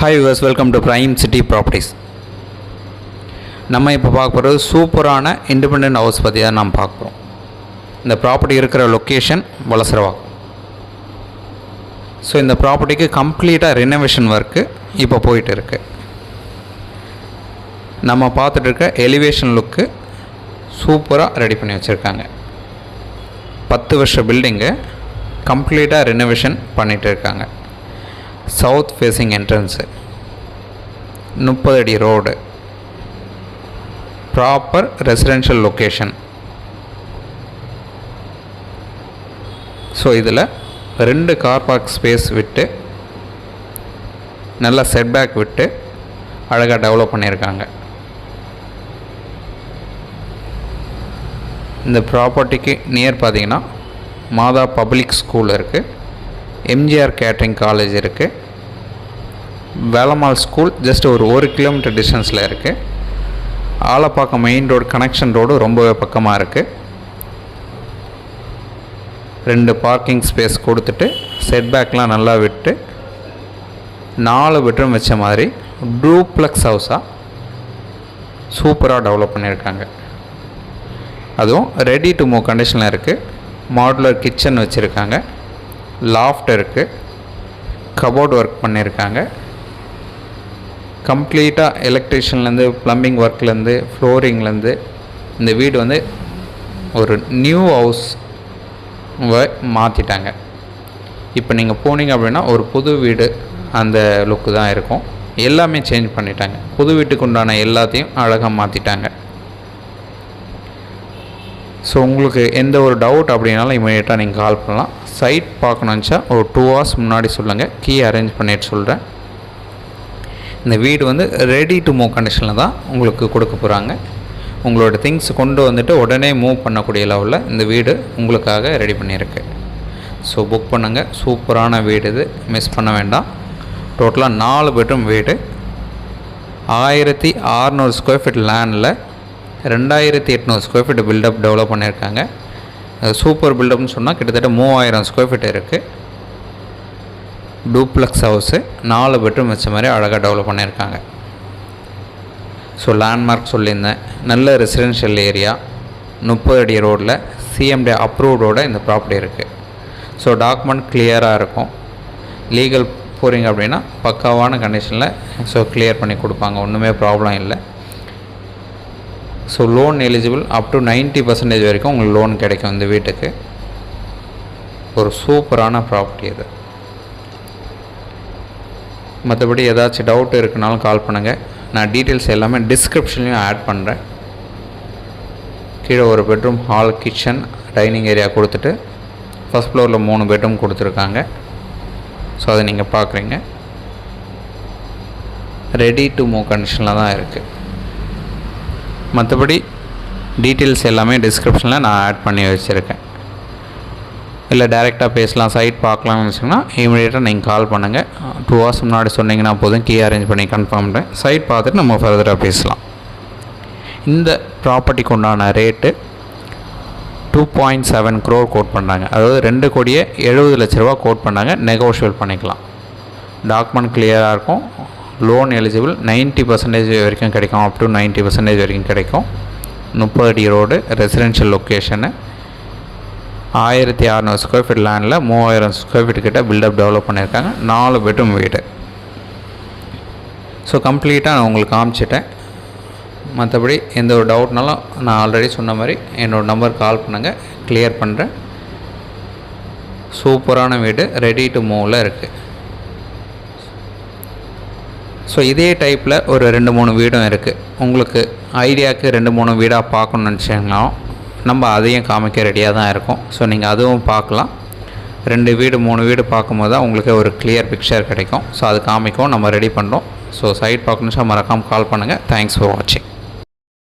Hi viewers, welcome to Prime City Properties. நம்ம இப்போ பார்க்க போகிறது சூப்பரான இண்டிபெண்டன்ட் ஹவுஸ் பற்றி தான் நாம் பார்க்க போகிறோம். இந்த ப்ராப்பர்ட்டி இருக்கிற லொக்கேஷன் வலசரவாக்கம். ஸோ இந்த ப்ராப்பர்ட்டிக்கு கம்ப்ளீட்டாக ரெனோவேஷன் ஒர்க்கு இப்போ போயிட்டு இருக்கு. நம்ம பார்த்துட்டு இருக்க எலிவேஷன் லுக்கு சூப்பராக ரெடி பண்ணி வச்சுருக்காங்க. 10 வருஷ பில்டிங்கு கம்ப்ளீட்டாக ரெனோவேஷன் பண்ணிகிட்டு இருக்காங்க. சவுத் ஃபேஸிங் என்ட்ரன்ஸு, 30 அடி road, proper residential location. So இதில் 2 கார் பார்க் ஸ்பேஸ் விட்டு நல்லா செட்பேக் விட்டு அழகாக டெவலப் பண்ணியிருக்காங்க. இந்த ப்ராப்பர்ட்டிக்கு நியர் பார்த்திங்கன்னா மாதா பப்ளிக் ஸ்கூல் இருக்குது, எம்ஜிஆர் கேட்ரிங் காலேஜ் இருக்குது, வேலம்மாள் ஸ்கூல் ஜஸ்ட் ஒரு 1 கிலோமீட்டர் டிஸ்டன்ஸில் இருக்குது. Alappakkam main road connection road ரொம்பவே பக்கமாக இருக்குது. 2 பார்க்கிங் ஸ்பேஸ் கொடுத்துட்டு செட்பேக்லாம் நல்லா விட்டு 4 பெட்ரூம் வச்ச மாதிரி டூப்ளெக்ஸ் ஹவுஸாக சூப்பராக டெவலப் பண்ணியிருக்காங்க. அதுவும் ரெடி டு மூவ் கண்டிஷனில் இருக்குது. மாடுலர் கிச்சன் வச்சுருக்காங்க, லாஃப்ட் இருக்குது, கபோர்ட் ஒர்க் பண்ணியிருக்காங்க. கம்ப்ளீட்டாக எலக்ட்ரிஷியன்லேருந்து ப்ளம்பிங் ஒர்க்லேருந்து ஃப்ளோரிங்லேருந்து இந்த வீடு வந்து ஒரு நியூ ஹவுஸ் மாற்றிட்டாங்க. இப்போ நீங்கள் போனீங்க அப்படின்னா ஒரு புது வீடு அந்த லுக்கு தான் இருக்கும். எல்லாமே சேஞ்ச் பண்ணிட்டாங்க. புது வீட்டுக்கு உண்டான எல்லாத்தையும் அழகாக மாற்றிட்டாங்க. ஸோ உங்களுக்கு எந்த ஒரு டவுட் அப்படின்னாலும் இமீடியட்டாக நீங்கள் கால் பண்ணலாம். சைட் பார்க்கணுன்னுச்சா ஒரு 2 hours முன்னாடி சொல்லுங்கள், கீ அரேஞ்ச் பண்ணிட்டு சொல்கிறேன். இந்த வீடு வந்து ரெடி டு மூவ் கண்டிஷனில் தான் உங்களுக்கு கொடுக்க போகிறாங்க. உங்களோட திங்ஸ் கொண்டு வந்துட்டு உடனே மூவ் பண்ணக்கூடிய லெவலில் இந்த வீடு உங்களுக்காக ரெடி பண்ணியிருக்கு. ஸோ புக் பண்ணுங்கள். சூப்பரான வீடு இது, மிஸ் பண்ண வேண்டாம். டோட்டலாக 4 பெட்ரூம் வீடு, 1600 ஸ்கொயர் ஃபீட் லேண்டில் 2800 ஸ்கொயர் ஃபீட் பில்டப் டெவலப் பண்ணியிருக்காங்க. சூப்பர் பில்டப்னு சொன்னால் கிட்டத்தட்ட 3000 ஸ்கொயர் ஃபீட் இருக்குது. டூப்ளெக்ஸ் ஹவுஸு, 4 பெட்ரூம் வச்ச மாதிரி அழகாக டெவலப் பண்ணியிருக்காங்க. ஸோ லேண்ட்மார்க் சொல்லியிருந்தேன். நல்ல ரெசிடென்ஷியல் ஏரியா, 30 அடி ரோடில் சிஎம்டி அப்ரூவ்டோட இந்த ப்ராப்பர்ட்டி இருக்குது. ஸோ டாக்குமெண்ட் கிளியராக இருக்கும். லீகல் போகிறீங்க அப்படின்னா பக்காவான கண்டிஷனில் ஸோ கிளியர் பண்ணி கொடுப்பாங்க, ஒன்றுமே ப்ராப்ளம் இல்லை. So loan eligible up to 90% வரைக்கும் உங்களுக்கு லோன் கிடைக்கும். இந்த வீட்டுக்கு ஒரு சூப்பரான ப்ராப்பர்ட்டி இது. மற்றபடி ஏதாச்சும் டவுட் இருக்குனாலும் கால் பண்ணுங்கள். நான் டீட்டெயில்ஸ் எல்லாமே டிஸ்கிரிப்ஷன்லையும் ஆட் பண்ணுறேன். கீழே ஒரு bedroom, hall, kitchen, dining area கொடுத்துட்டு ஃபஸ்ட் ஃப்ளோரில் 3 பெட்ரூம் கொடுத்துருக்காங்க. ஸோ அதை நீங்கள் பார்க்குறீங்க. ரெடி டு மூவ் கண்டிஷனில் தான் இருக்குது. மற்றபடி டீட்டெயில்ஸ் எல்லாமே டிஸ்கிரிப்ஷனில் நான் ஆட் பண்ணி வச்சுருக்கேன். இல்லை டைரெக்டாக பேசலாம், சைட் பார்க்கலாம்னு வச்சிங்கன்னா இமீடியட்டாக நீங்கள் கால் பண்ணுங்கள். 2 hours முன்னாடி சொன்னீங்கன்னா போதும், கீ அரேஞ்ச் பண்ணி கன்ஃபார்ம் பண்ணுறேன். சைட் பார்த்துட்டு நம்ம ஃபர்தராக பேசலாம். இந்த ப்ராப்பர்ட்டிக்கு உண்டான ரேட்டு 2.7 crore கோட் பண்ணுறாங்க. அதாவது 2,70,00,000 கோட் பண்ணாங்க. நெகோஷியபிள் பண்ணிக்கலாம். டாக்குமெண்ட் கிளியராக இருக்கும். லோன் எலிஜிபிள் 90% வரைக்கும் கிடைக்கும், அப் டு 90% வரைக்கும் கிடைக்கும். 30 அடி road, residential location, 1600 square feet லேண்டில் 3000 ஸ்கொயர் ஃபீட் கிட்ட பில்டப் டெவலப் பண்ணியிருக்காங்க. 4 பெட்ரூம் வீடு. ஸோ கம்ப்ளீட்டாக நான் உங்களுக்கு காமிச்சிட்டேன். மற்றபடி எந்த ஒரு டவுட்னாலும் நான் ஆல்ரெடி சொன்ன மாதிரி என்னோடய நம்பர் கால் பண்ணுங்கள், கிளியர் பண்ணுறேன். சூப்பரான வீடு, ரெடி டு மூவில் இருக்குது. ஸோ இதே டைப்பில் ஒரு 2-3 வீடும் இருக்குது. உங்களுக்கு ஐடியாவுக்கு 2-3 வீடாக பார்க்கணுன்னு நினச்சிங்கன்னா நம்ம அதையும் காமிக்க ரெடியாக தான் இருக்கும். ஸோ நீங்கள் அதுவும் பார்க்கலாம். 2 வீடு 3 வீடு பார்க்கும்போது தான் உங்களுக்கு ஒரு கிளியர் பிக்சர் கிடைக்கும். ஸோ அது காமிக்கும், நம்ம ரெடி பண்ணுறோம். ஸோ சைட் பார்க்கணுன்னா மறக்காமல் கால் பண்ணுங்கள். தேங்க்ஸ் ஃபார் வாட்சிங்.